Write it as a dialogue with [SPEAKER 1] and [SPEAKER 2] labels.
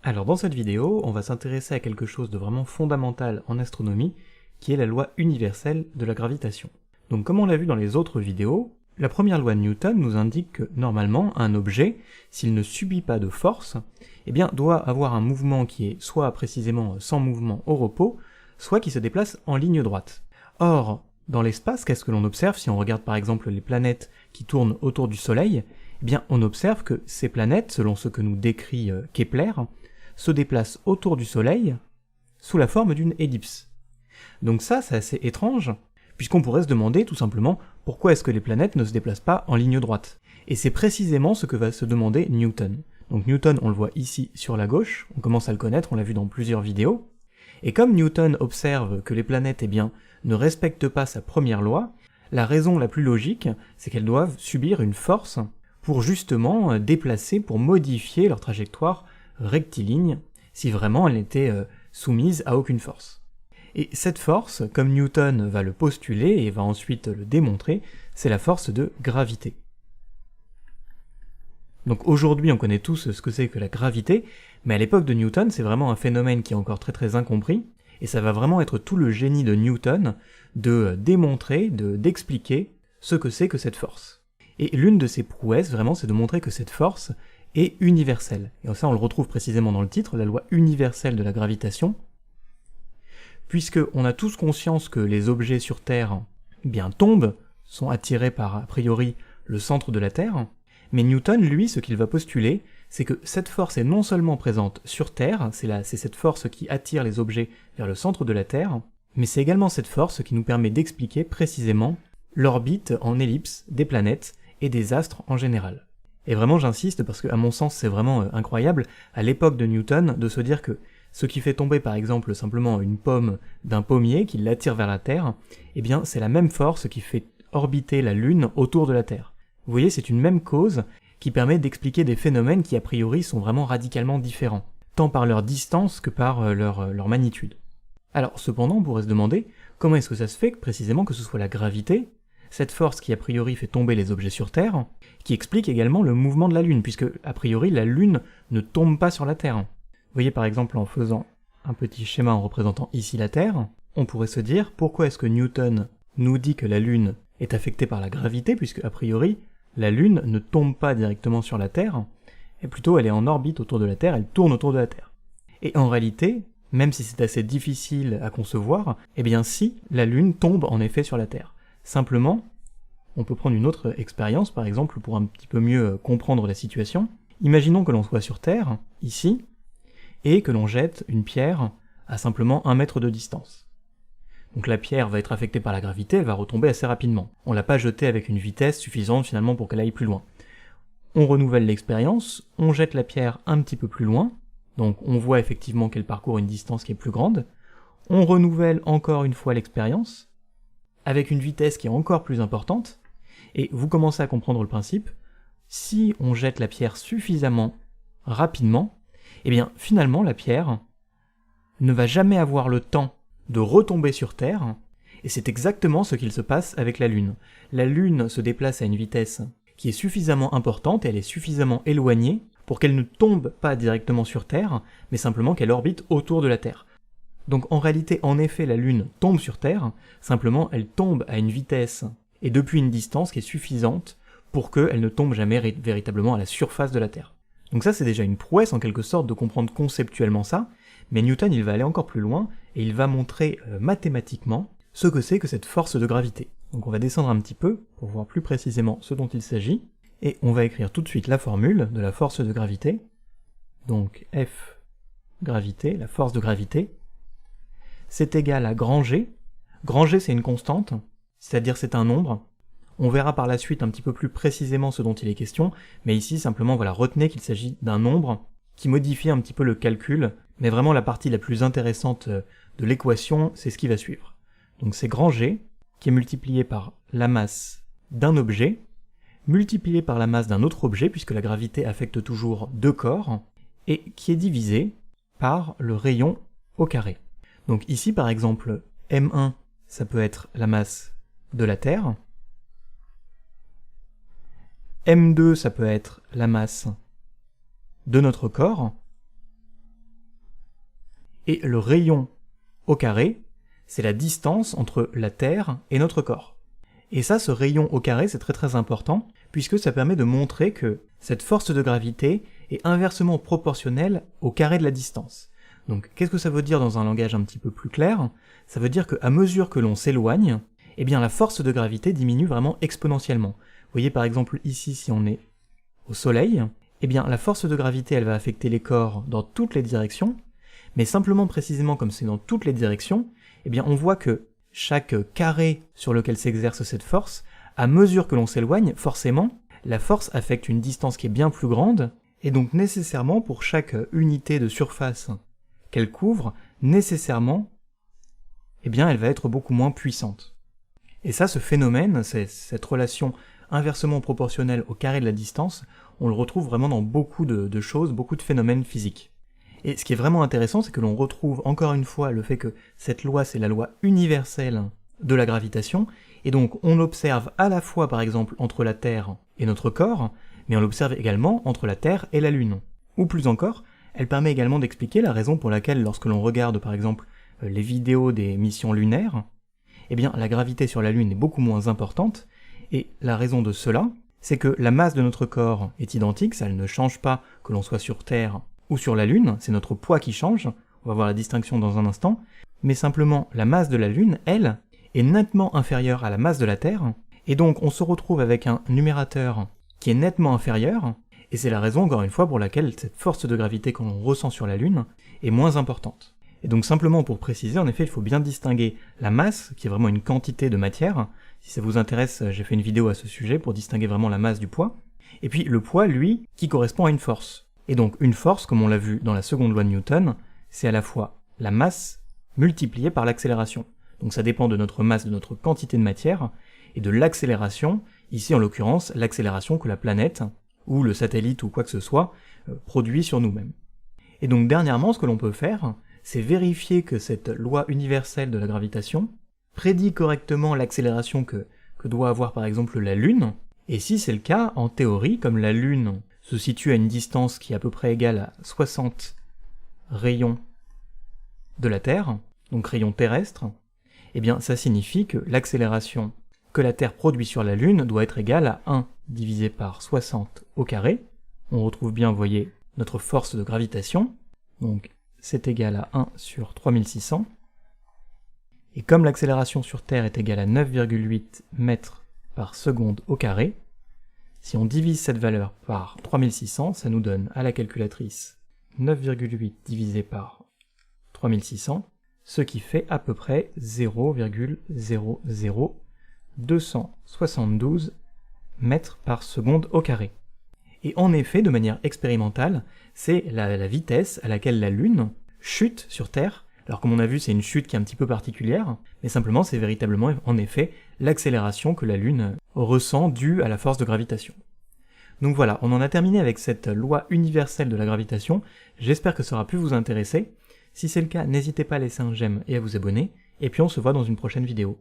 [SPEAKER 1] Alors dans cette vidéo, on va s'intéresser à quelque chose de vraiment fondamental en astronomie, qui est la loi universelle de la gravitation. Donc comme on l'a vu dans les autres vidéos, la première loi de Newton nous indique que normalement un objet, s'il ne subit pas de force, eh bien doit avoir un mouvement qui est soit précisément sans mouvement au repos, soit qui se déplace en ligne droite. Or, dans l'espace, qu'est-ce que l'on observe si on regarde par exemple les planètes qui tournent autour du Soleil? Eh bien on observe que ces planètes, selon ce que nous décrit Kepler, se déplace autour du Soleil sous la forme d'une ellipse. Donc ça, c'est assez étrange, puisqu'on pourrait se demander tout simplement pourquoi est-ce que les planètes ne se déplacent pas en ligne droite. Et c'est précisément ce que va se demander Newton. Donc Newton, on le voit ici sur la gauche, on commence à le connaître, on l'a vu dans plusieurs vidéos, et comme Newton observe que les planètes, ne respectent pas sa première loi, la raison la plus logique, c'est qu'elles doivent subir une force pour justement déplacer, pour modifier leur trajectoire rectiligne, si vraiment elle n'était soumise à aucune force. Et cette force, comme Newton va le postuler et va ensuite le démontrer, c'est la force de gravité. Donc aujourd'hui on connaît tous ce que c'est que la gravité, mais à l'époque de Newton c'est vraiment un phénomène qui est encore très incompris, et ça va vraiment être tout le génie de Newton de démontrer, d'expliquer ce que c'est que cette force. Et l'une de ses prouesses vraiment c'est de montrer que cette force est universelle. Et ça on le retrouve précisément dans le titre, la loi universelle de la gravitation, puisque on a tous conscience que les objets sur Terre tombent, sont attirés par a priori le centre de la Terre, mais Newton, lui, ce qu'il va postuler, c'est que cette force est non seulement présente sur Terre, c'est cette force qui attire les objets vers le centre de la Terre, mais c'est également cette force qui nous permet d'expliquer précisément l'orbite en ellipse des planètes et des astres en général. Et vraiment j'insiste parce que à mon sens c'est vraiment incroyable, à l'époque de Newton, de se dire que ce qui fait tomber par exemple simplement une pomme d'un pommier, qui l'attire vers la Terre, eh bien c'est la même force qui fait orbiter la Lune autour de la Terre. Vous voyez, c'est une même cause qui permet d'expliquer des phénomènes qui a priori sont vraiment radicalement différents, tant par leur distance que par leur magnitude. Alors cependant on pourrait se demander comment est-ce que ça se fait précisément que ce soit la gravité, cette force qui a priori fait tomber les objets sur Terre, qui explique également le mouvement de la Lune, puisque a priori la Lune ne tombe pas sur la Terre. Vous voyez par exemple en faisant un petit schéma en représentant ici la Terre, on pourrait se dire pourquoi est-ce que Newton nous dit que la Lune est affectée par la gravité, puisque a priori la Lune ne tombe pas directement sur la Terre, et plutôt elle est en orbite autour de la Terre, elle tourne autour de la Terre. Et en réalité, même si c'est assez difficile à concevoir, eh bien si, la Lune tombe en effet sur la Terre. Simplement, on peut prendre une autre expérience par exemple pour un petit peu mieux comprendre la situation. Imaginons que l'on soit sur Terre, ici, et que l'on jette une pierre à simplement 1 mètre de distance. Donc la pierre va être affectée par la gravité, elle va retomber assez rapidement. On l'a pas jetée avec une vitesse suffisante finalement pour qu'elle aille plus loin. On renouvelle l'expérience, on jette la pierre un petit peu plus loin, donc on voit effectivement qu'elle parcourt une distance qui est plus grande, on renouvelle encore une fois l'expérience, avec une vitesse qui est encore plus importante, et vous commencez à comprendre le principe, si on jette la pierre suffisamment rapidement, eh bien finalement la pierre ne va jamais avoir le temps de retomber sur Terre, et c'est exactement ce qu'il se passe avec la Lune. La Lune se déplace à une vitesse qui est suffisamment importante, et elle est suffisamment éloignée pour qu'elle ne tombe pas directement sur Terre, mais simplement qu'elle orbite autour de la Terre. Donc en réalité, en effet, la Lune tombe sur Terre, simplement elle tombe à une vitesse et depuis une distance qui est suffisante pour qu'elle ne tombe jamais véritablement à la surface de la Terre. Donc ça c'est déjà une prouesse en quelque sorte de comprendre conceptuellement ça, mais Newton il va aller encore plus loin et il va montrer mathématiquement ce que c'est que cette force de gravité. Donc on va descendre un petit peu pour voir plus précisément ce dont il s'agit, et on va écrire tout de suite la formule de la force de gravité. Donc F gravité, la force de gravité, c'est égal à grand G. Grand G c'est une constante, c'est-à-dire c'est un nombre. On verra par la suite un petit peu plus précisément ce dont il est question, mais ici simplement voilà, retenez qu'il s'agit d'un nombre qui modifie un petit peu le calcul, mais vraiment la partie la plus intéressante de l'équation, c'est ce qui va suivre. Donc c'est grand G, qui est multiplié par la masse d'un objet, multiplié par la masse d'un autre objet, puisque la gravité affecte toujours 2 corps, et qui est divisé par le rayon au carré. Donc ici par exemple, M1, ça peut être la masse de la Terre, M2, ça peut être la masse de notre corps, Et le rayon au carré, c'est la distance entre la Terre et notre corps. Et ça, ce rayon au carré, c'est très très important, puisque ça permet de montrer que cette force de gravité est inversement proportionnelle au carré de la distance. Donc, qu'est-ce que ça veut dire dans un langage un petit peu plus clair? Ça veut dire qu'à mesure que l'on s'éloigne, eh bien la force de gravité diminue vraiment exponentiellement. Vous voyez par exemple ici, si on est au Soleil, eh bien la force de gravité, elle va affecter les corps dans toutes les directions, mais simplement précisément comme c'est dans toutes les directions, eh bien on voit que chaque carré sur lequel s'exerce cette force, à mesure que l'on s'éloigne, forcément, la force affecte une distance qui est bien plus grande, et donc nécessairement pour chaque unité de surface qu'elle couvre, nécessairement, eh bien elle va être beaucoup moins puissante. Et ça, ce phénomène, cette relation inversement proportionnelle au carré de la distance, on le retrouve vraiment dans beaucoup de choses, beaucoup de phénomènes physiques. Et ce qui est vraiment intéressant, c'est que l'on retrouve encore une fois le fait que cette loi, c'est la loi universelle de la gravitation, et donc on l'observe à la fois par exemple entre la Terre et notre corps, mais on l'observe également entre la Terre et la Lune. Ou plus encore, elle permet également d'expliquer la raison pour laquelle lorsque l'on regarde par exemple les vidéos des missions lunaires, eh bien la gravité sur la Lune est beaucoup moins importante, et la raison de cela, c'est que la masse de notre corps est identique, ça ne change pas que l'on soit sur Terre ou sur la Lune, c'est notre poids qui change, on va voir la distinction dans un instant, mais simplement la masse de la Lune, elle, est nettement inférieure à la masse de la Terre, et donc on se retrouve avec un numérateur qui est nettement inférieur, et c'est la raison encore une fois pour laquelle cette force de gravité que l'on ressent sur la Lune est moins importante. Et donc simplement pour préciser, en effet, il faut bien distinguer la masse, qui est vraiment une quantité de matière. Si ça vous intéresse, j'ai fait une vidéo à ce sujet pour distinguer vraiment la masse du poids. Et puis le poids, lui, qui correspond à une force. Et donc une force, comme on l'a vu dans la seconde loi de Newton, c'est à la fois la masse multipliée par l'accélération. Donc ça dépend de notre masse, de notre quantité de matière, et de l'accélération, ici en l'occurrence l'accélération que la planète, ou le satellite ou quoi que ce soit, produit sur nous-mêmes. Et donc dernièrement, ce que l'on peut faire, c'est vérifier que cette loi universelle de la gravitation prédit correctement l'accélération que doit avoir par exemple la Lune, et si c'est le cas, en théorie, comme la Lune se situe à une distance qui est à peu près égale à 60 rayons de la Terre, donc rayons terrestres, eh bien ça signifie que l'accélération que la Terre produit sur la Lune doit être égale à 1 divisé par 60 au carré. On retrouve bien, vous voyez, notre force de gravitation, donc c'est égal à 1 sur 3600, et comme l'accélération sur Terre est égale à 9,8 mètres par seconde au carré, si on divise cette valeur par 3600, ça nous donne à la calculatrice 9,8 divisé par 3600, ce qui fait à peu près 0,00272 mètres par seconde au carré. Et en effet, de manière expérimentale, c'est la vitesse à laquelle la Lune chute sur Terre. Alors comme on a vu, c'est une chute qui est un petit peu particulière, mais simplement c'est véritablement en effet l'accélération que la Lune ressent due à la force de gravitation. Donc voilà, on en a terminé avec cette loi universelle de la gravitation, j'espère que ça aura pu vous intéresser. Si c'est le cas, n'hésitez pas à laisser un j'aime et à vous abonner, et puis on se voit dans une prochaine vidéo.